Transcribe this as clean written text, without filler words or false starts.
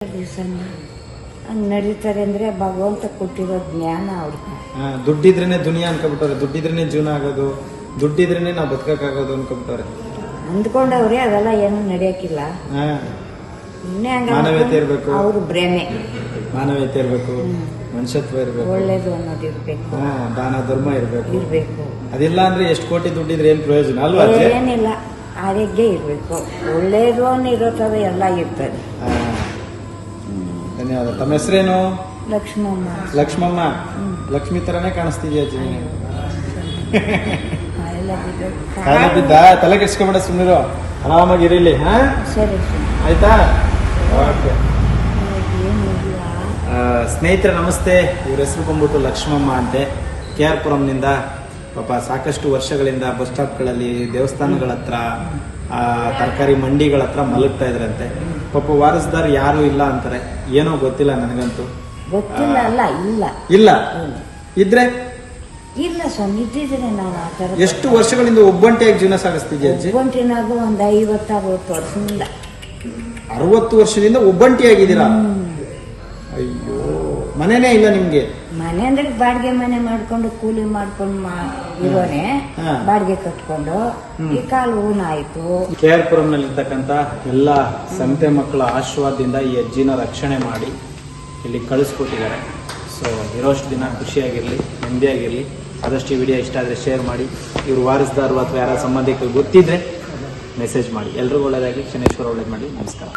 ದಿವಸನ ಹಂಗೆ ನಡೀತಾರೆ ಅಂದರೆ ಭಗವಂತ ಕೊಟ್ಟಿರೋ ಜ್ಞಾನ ಅವ್ರಿಗೆ. ದುಡ್ಡಿದ್ರೇನೆ ದುನಿಯಾ ಅನ್ಕೊಬಿಟ್ಟವ್ರೆ, ದುಡ್ಡಿದ್ರೇನೆ ಜೀವನ ಆಗೋದು, ದುಡ್ಡಿದ್ರೇನೆ ನಾವು ಬದುಕಕ್ಕಾಗೋದು ಅನ್ಕೊಬಿಟ್ಟವ್ರೆ. ಅಂದ್ಕೊಂಡವ್ರೆ ಅದೆಲ್ಲ ಏನು ನಡೆಯಕ್ಕಿಲ್ಲ. ಇನ್ನೇ ಮಾನವೀಯತೆ ಇರಬೇಕು, ಅವ್ರು ಭ್ರಮೆ. ಮಾನವೀಯತೆ ಇರಬೇಕು, ಮನುಷ್ಯತ್ವ ಇರಬೇಕು, ಒಳ್ಳೇದು ಅನ್ನೋದು ಇರಬೇಕು, ದಾನ ಧರ್ಮ ಇರಬೇಕು. ಅದಿಲ್ಲ ಅಂದ್ರೆ ಎಷ್ಟು ಕೋಟಿ ದುಡ್ಡಿದ್ರೆ ಏನ್ ಪ್ರಯೋಜನ ಅಲ್ವಾ? ಏನಿಲ್ಲ, ಆರೋಗ್ಯ ಇರಬೇಕು, ಒಳ್ಳೇದು ಅನ್ನೋ ಥರ ಎಲ್ಲ ಇರ್ತದೆ. ಧನ್ಯವಾದ. ತಮ್ಮ ಹೆಸರೇನು? ಲಕ್ಷ್ಮಮ್ಮ. ಲಕ್ಷ್ಮಮ್ಮ, ಲಕ್ಷ್ಮಿ ತರನೇ ಕಾಣಿಸ್ತಿದ್ಯಾ ಅಜ್ಜಿ. ಕಾಯಿಲೆ ಬಿದ್ದ ತಲೆ ಕೆಡ್ಸ್ಕೊಬೇಡ, ಸುಮ್ಮನಿರು, ಆರಾಮಾಗಿ ಇರಲಿ. ಸರಿ ಆಯ್ತಾ? ಓಕೆ. ಸ್ನೇಹಿತರೆ ನಮಸ್ತೆ. ಇವ್ರ ಹೆಸರು ಬಂದ್ಬಿಟ್ಟು ಲಕ್ಷ್ಮಮ್ಮ ಅಂತೆ. KR ಪುರಂನಿಂದ ಪಾಪ ಸಾಕಷ್ಟು ವರ್ಷಗಳಿಂದ ಬಸ್ ಸ್ಟಾಪ್ಗಳಲ್ಲಿ, ದೇವಸ್ಥಾನಗಳ ಹತ್ರ, ತರಕಾರಿ ಮಂಡಿಗಳ ಹತ್ರ ಮಲಗ್ತಾ ಇದ್ರಂತೆ. ಪಾಪ ವಾರಸ್ದಾರ್ ಯಾರು ಇಲ್ಲ ಅಂತಾರೆ. ಏನೋ ಗೊತ್ತಿಲ್ಲ ನನಗಂತೂ. ಗೊತ್ತಿಲ್ಲ. ಅಲ್ಲ, ಇಲ್ಲ ಇಲ್ಲ ಇದ್ರೆ ಇಲ್ಲ ಸ್ವಾಮಿ, ಇದ್ದಿದ್ರೆ ನಾನು ಆ ಥರ. ಎಷ್ಟು ವರ್ಷಗಳಿಂದ ಒಬ್ಬಂಟಿಯಾಗಿ ಜೀವನ ಸಾಗಿಸ್ತಿದ್ಯಾ ಅಜ್ಜಿ? ಒಬ್ಬಂಟಿನಾಗೂ ಒಂದು 50-60 ವರ್ಷದಿಂದ. 60 ವರ್ಷದಿಂದ ಒಬ್ಬಂಟಿಯಾಗಿದ್ದೀರಾ? ಅಯ್ಯೋ, ಮನೆನೇ ಇಲ್ಲ ನಿಮ್ಗೆ? ಮನೆ ಅಂದ್ರೆ ಬಾಡಿಗೆ ಮನೆ ಮಾಡ್ಕೊಂಡು ಕೂಲಿ ಮಾಡ್ಕೊಂಡು ಇರೋನೆ, ಬಾಡಿಗೆ ಕಟ್ಕೊಂಡು ಈ ಕಾಲು ಊನ ಆಯ್ತು. KR ಪುರಂನಲ್ಲಿ ಇರ್ತಕ್ಕಂಥ ಎಲ್ಲ ಸಂತೆ ಮಕ್ಕಳ ಆಶೀರ್ವಾದದಿಂದ ಈ ಅಜ್ಜಿನ ರಕ್ಷಣೆ ಮಾಡಿ ಇಲ್ಲಿ ಕಳಿಸ್ಕೊಟ್ಟಿದ್ದಾರೆ. ಸೊ ಇರೋಷ್ಟು ದಿನ ಖುಷಿಯಾಗಿರಲಿ, ನೆಮ್ಮದಿಯಾಗಿರಲಿ. ಆದಷ್ಟು ಈ ವಿಡಿಯೋ ಇಷ್ಟ ಆದರೆ ಶೇರ್ ಮಾಡಿ. ಇವರು ವಾರಸ್ದಾರು ಅಥವಾ ಯಾರ ಸಂಬಂಧಿಕರು ಗೊತ್ತಿದ್ರೆ ಮೆಸೇಜ್ ಮಾಡಿ. ಎಲ್ರಿಗೂ ಒಳ್ಳೆಯದಾಗಿ, ಶನೇಶ್ವರ ಒಳ್ಳೇದು ಮಾಡಿ. ನಮಸ್ಕಾರ.